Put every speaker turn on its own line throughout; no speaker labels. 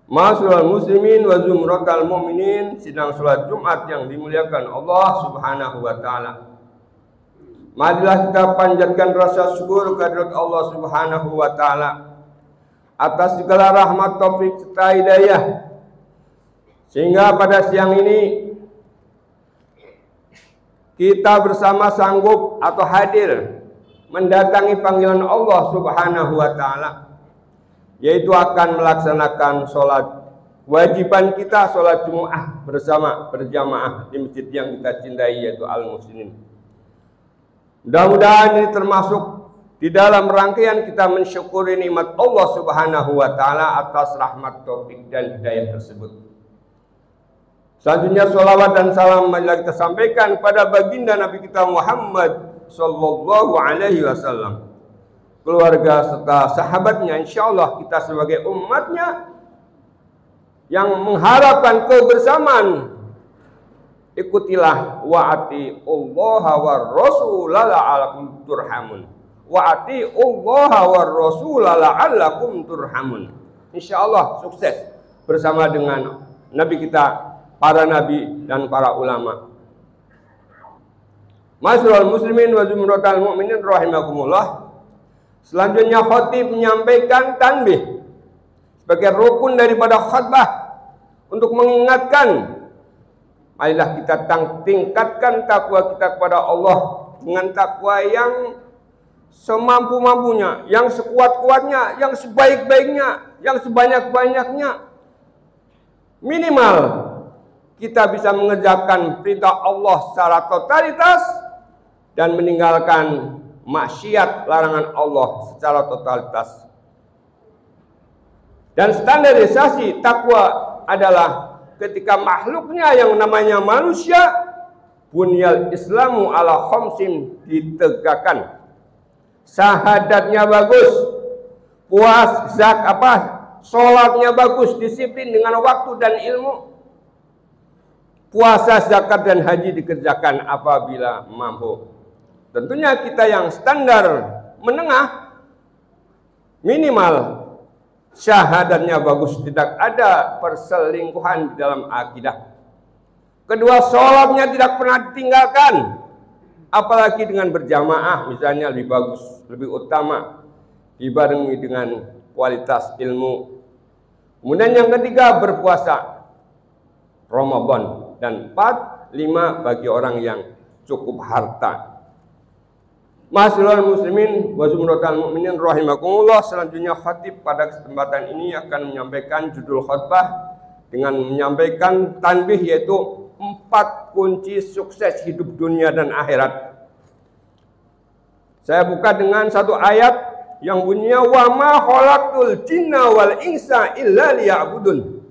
Ma'asyiral muslimin wa zumratal mu'minin, sidang salat Jumat yang dimuliakan Allah Subhanahu wa taala. Marilah kita panjatkan rasa syukur kehadirat Allah Subhanahu wa taala atas segala rahmat, taufik serta hidayah, sehingga pada siang ini kita bersama sanggup atau hadir mendatangi panggilan Allah Subhanahu wa taala, yaitu akan melaksanakan sholat wajiban kita, sholat Jumat bersama berjamaah di masjid yang kita cintai, yaitu Al-Muslimin. Mudah-mudahan ini termasuk di dalam rangkaian kita mensyukuri nikmat Allah Subhanahu wa taala atas rahmat, taufik dan hidayah tersebut. Selanjutnya sholawat dan salam marilah kita sampaikan kepada baginda Nabi kita Muhammad sallallahu alaihi wasallam, keluarga serta sahabatnya. Insyaallah kita sebagai umatnya yang mengharapkan kebersamaan, ikutilah wa'ati Allah wa rasulah la'alakum turhamun. Wa'ati Allah wa rasulah la'alakum turhamun. Insyaallah sukses bersama dengan Nabi kita, para nabi dan para ulama. Ma'asyiral muslimin wa zumratal mu'minin rahimakumullah. Selanjutnya khatib menyampaikan tanbih sebagai rukun daripada khutbah untuk mengingatkan, marilah kita tingkatkan takwa kita kepada Allah dengan takwa yang semampu-mampunya, yang sekuat-kuatnya, yang sebaik-baiknya, yang sebanyak-banyaknya. Minimal kita bisa mengerjakan perintah Allah secara totalitas dan meninggalkan maksiat larangan Allah secara totalitas. Dan standarisasi takwa adalah ketika makhluknya yang namanya manusia, bunyal Islamu ala khamsin, ditegakkan. Syahadatnya bagus, sholatnya bagus, disiplin dengan waktu dan ilmu. Puasa, zakat dan haji dikerjakan apabila mampu. Tentunya kita yang standar menengah, minimal syahadatnya bagus, tidak ada perselingkuhan di dalam akidah. Kedua, sholatnya tidak pernah ditinggalkan, apalagi dengan berjamaah misalnya lebih bagus, lebih utama, dibarengi dengan kualitas ilmu. Kemudian yang ketiga, berpuasa Ramadan. Dan 4, 5 bagi orang yang cukup harta. Ma'asyiral muslimin wa zumratal mu'minin rahimakumullah. Selanjutnya khatib pada kesempatan ini akan menyampaikan judul khutbah dengan menyampaikan tanbih, yaitu 4 kunci sukses hidup dunia dan akhirat. Saya buka dengan satu ayat yang bunyinya wa ma khalaqtul jinna wal insa illa liya'budun.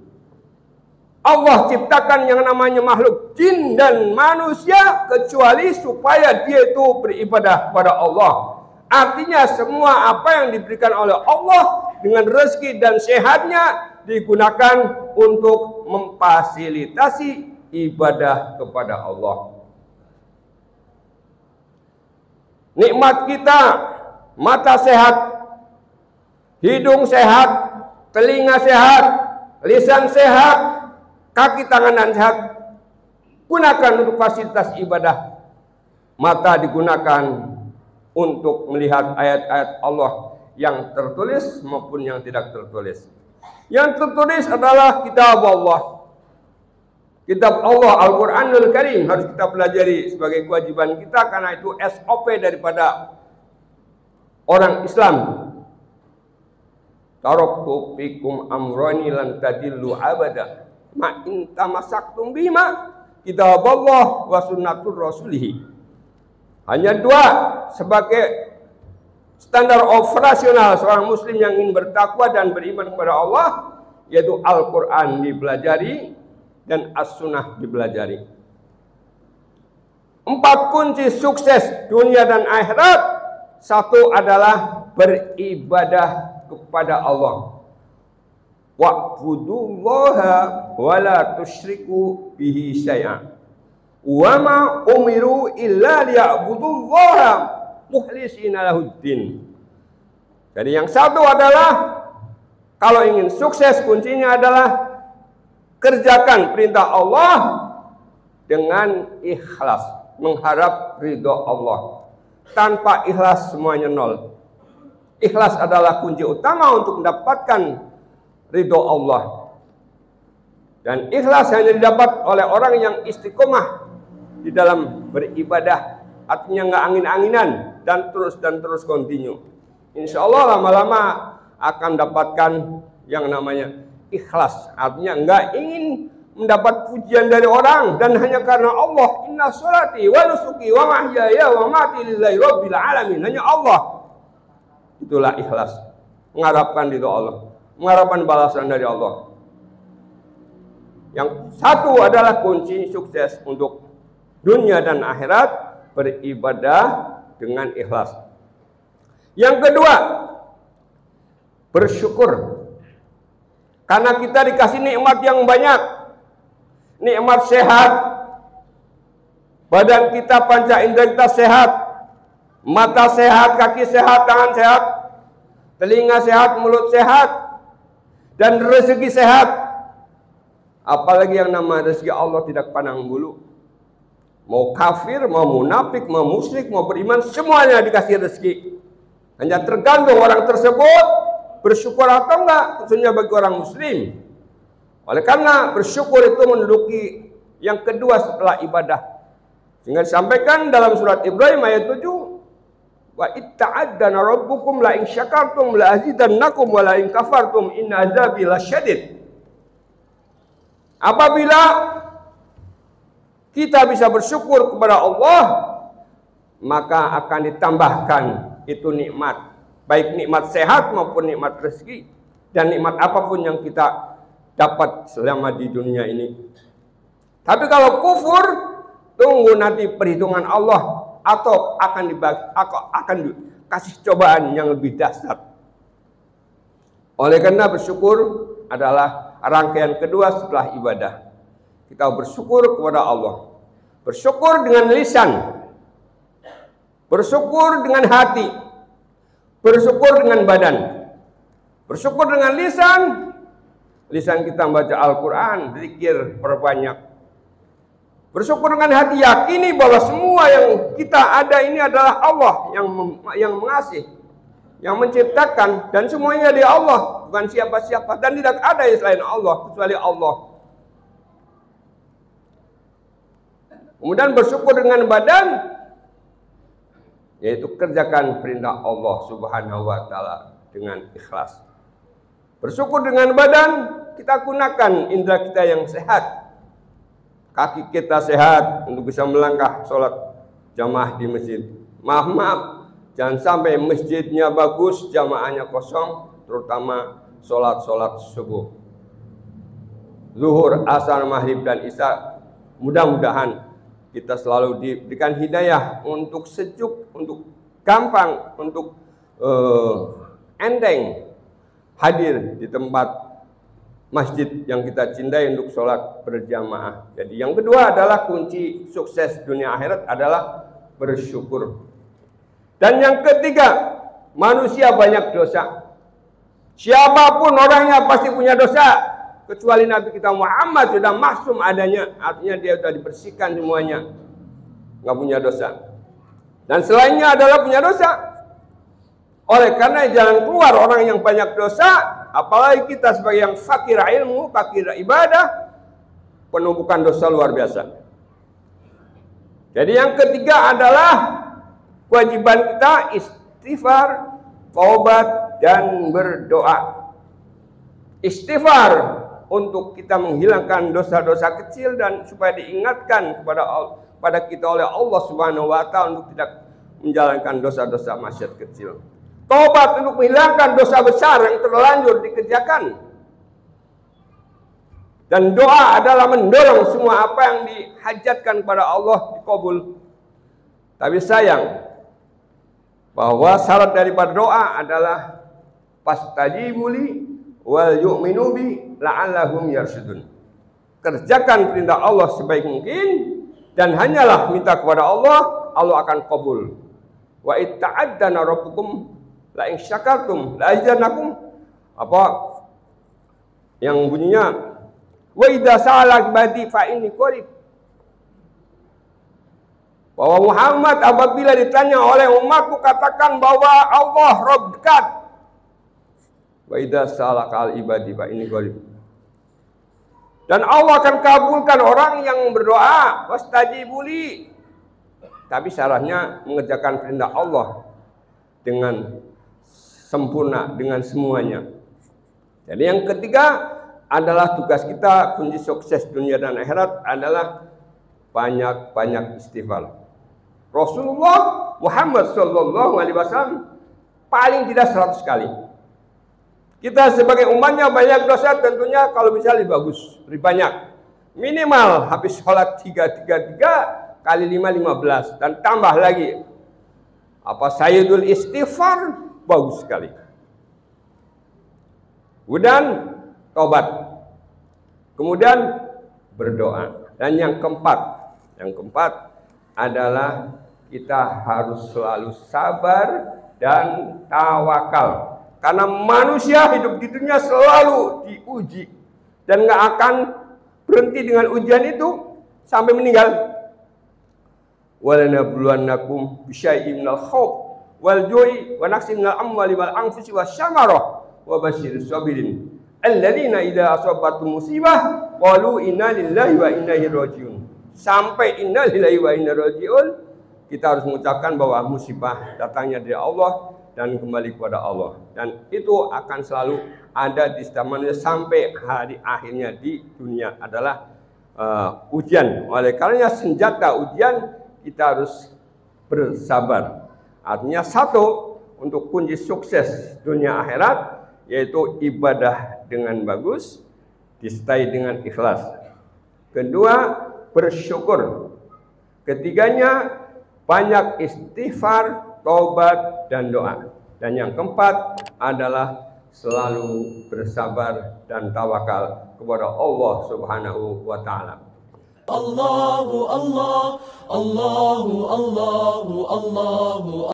Allah ciptakan yang namanya makhluk jin dan manusia kecuali supaya dia itu beribadah kepada Allah. Artinya semua apa yang diberikan oleh Allah dengan rezeki dan sehatnya digunakan untuk memfasilitasi ibadah kepada Allah. Nikmat kita, mata sehat, hidung sehat, telinga sehat, lisan sehat, kaki tangan dan sehat, gunakan untuk fasilitas ibadah. Mata digunakan untuk melihat ayat-ayat Allah yang tertulis maupun yang tidak tertulis. Yang tertulis adalah kitab Allah. Kitab Allah Al-Quranul Karim harus kita pelajari sebagai kewajiban kita, karena itu SOP daripada orang Islam. Taraktu fikum amrani lan tadillu abada ma in tamasaktum bima kitab Allah wa sunnatur rasulih. Hanya 2 sebagai standar operasional seorang muslim yang ingin bertakwa dan beriman kepada Allah, yaitu Al-Quran dipelajari dan As-Sunnah dipelajari. 4 kunci sukses dunia dan akhirat. 1 adalah beribadah kepada Allah. Wa'budullaha wa la tusyriku bihi syai'an. Wa ma umiru illa liya'budullaha mukhlisina lahuddin. Jadi yang satu adalah Kalau ingin sukses, kuncinya adalah kerjakan perintah Allah dengan ikhlas, mengharap ridho Allah. Tanpa ikhlas semuanya nol. Ikhlas adalah kunci utama untuk mendapatkan ridho Allah. Dan ikhlas hanya didapat oleh orang yang istiqomah di dalam beribadah. Artinya nggak angin-anginan dan terus continue. Insya Allah lama-lama akan dapatkan yang namanya ikhlas. Artinya nggak ingin mendapat pujian dari orang dan hanya karena Allah. Inna sholati wa nusuki wa mahyaya wa mati lillahi rabbil alamin. Hanya Allah. Itulah ikhlas. Mengharapkan ridho Allah, mengharapkan balasan dari Allah. Yang satu adalah kunci sukses untuk dunia dan akhirat, beribadah dengan ikhlas. Yang kedua, bersyukur. Karena kita dikasih nikmat yang banyak. Nikmat sehat. Badan kita, panca indera kita sehat. Mata sehat, kaki sehat, tangan sehat. Telinga sehat, mulut sehat. Dan rezeki sehat. Apalagi yang nama rezeki Allah tidak pandang bulu. Mau kafir, mau munafik, mau musyrik, mau beriman, semuanya dikasih rezeki. Hanya tergantung orang tersebut bersyukur atau enggak, khususnya bagi orang muslim. Oleh karena bersyukur itu menduduki yang kedua setelah ibadah. Sehingga disampaikan dalam surat Ibrahim ayat 7, wa itta'addana rabbukum la in syakartum la azidannakum wa la in kafartum inna azabi lasyadid. Apabila kita bisa bersyukur kepada Allah, maka akan ditambahkan itu nikmat, baik nikmat sehat maupun nikmat rezeki dan nikmat apapun yang kita dapat selama di dunia ini. Tapi kalau kufur, tunggu nanti perhitungan Allah atau akan dikasih cobaan yang lebih dahsyat. Oleh karena bersyukur adalah rangkaian kedua setelah ibadah. Kita bersyukur kepada Allah. Bersyukur dengan lisan. Bersyukur dengan hati. Bersyukur dengan badan. Bersyukur dengan lisan. Lisan kita membaca Al-Quran, zikir, perbanyak. Bersyukur dengan hati, yakini bahwa semua yang kita ada ini adalah Allah yang mengasih, yang menciptakan, dan semuanya dari Allah, bukan siapa-siapa, dan tidak ada yang selain Allah kecuali Allah. Kemudian bersyukur dengan badan, yaitu kerjakan perintah Allah Subhanahu wa taala dengan ikhlas. Bersyukur dengan badan, kita gunakan indera kita yang sehat. Kaki kita sehat untuk bisa melangkah sholat jamaah di masjid. Maaf, jangan sampai masjidnya bagus, jamaahnya kosong, terutama sholat subuh, zuhur, asar, maghrib, dan isya. Mudah-mudahan kita selalu diberikan hidayah untuk sejuk, untuk gampang, untuk enteng hadir di tempat masjid yang kita cintai untuk sholat berjamaah. Jadi yang kedua adalah kunci sukses dunia akhirat adalah bersyukur. Dan yang ketiga, manusia banyak dosa. Siapapun orangnya pasti punya dosa, kecuali Nabi kita Muhammad sudah maksum adanya, artinya dia sudah dibersihkan semuanya, nggak punya dosa. Dan selainnya adalah punya dosa. Oleh karena jalan keluar orang yang banyak dosa, apalagi kita sebagai yang fakir ilmu, fakir ibadah, penumpukan dosa luar biasa. Jadi yang ketiga adalah kewajiban kita istighfar, taubat, dan berdoa. Istighfar untuk kita menghilangkan dosa-dosa kecil dan supaya diingatkan kepada kita oleh Allah Subhanahu wa taala untuk tidak menjalankan dosa-dosa maksiat kecil. Taubat untuk menghilangkan dosa besar yang terlanjur dikerjakan. Dan doa adalah mendorong semua apa yang dihajatkan kepada Allah dikabul. Tapi sayang bahwa syarat daripada doa adalah fastajibuli wal yu'minu bi la'allahum yarshudun. Kerjakan perintah Allah sebaik mungkin dan hanyalah minta kepada Allah, Allah akan kabul. Wa itta'addana rabbukum la in syakartum la azidannakum. yang bunyinya wa idza sa'alak ibadi fa inni qarib. Bahwa Muhammad apabila ditanya oleh umatku katakan bahwa Allah Rabb dekat. Wa idza sa'alaka ibadi fa inni qarib. Dan Allah akan kabulkan orang yang berdoa, wastajibuli. Tapi syaratnya mengerjakan perintah Allah dengan sempurna, dengan semuanya. Jadi yang ketiga adalah tugas kita, kunci sukses dunia dan akhirat adalah banyak-banyak istighfar. Rasulullah Muhammad sallallahu alaihi wasallam paling tidak 100 kali. Kita sebagai umatnya banyak dosa, tentunya kalau bisa lebih bagus, lebih banyak. Minimal habis sholat 3 kali 5 15 dan tambah lagi apa sayyidul istighfar, bagus sekali. Kemudian tobat, kemudian berdoa, dan yang keempat adalah kita harus selalu sabar dan tawakal. Karena manusia hidup di dunia selalu diuji dan nggak akan berhenti dengan ujian itu sampai meninggal. Walanabluwannakum bisyai'in minal khauf wal ju'i wa naqsin minal amwali wal anfusi wasyamarah wa basyiris sabirin alladzina idza asabatum musibah qalu inna lillahi wa inna ilaihi raji'un. Sampai inna lillahi wa inna ilaihi raji'un, kita harus mengucapkan bahwa musibah datangnya dari Allah dan kembali kepada Allah, dan itu akan selalu ada di setiap manusia sampai hari akhirnya di dunia adalah ujian. Oleh karenanya senjata ujian kita harus bersabar. Artinya satu, untuk kunci sukses dunia akhirat yaitu ibadah dengan bagus disertai dengan ikhlas. Kedua, bersyukur. Ketiganya, banyak istighfar, taubat, dan doa. Dan yang keempat adalah selalu bersabar dan tawakal kepada Allah Subhanahu wa taala. Allahu Allah, Allahu Allahu Allahu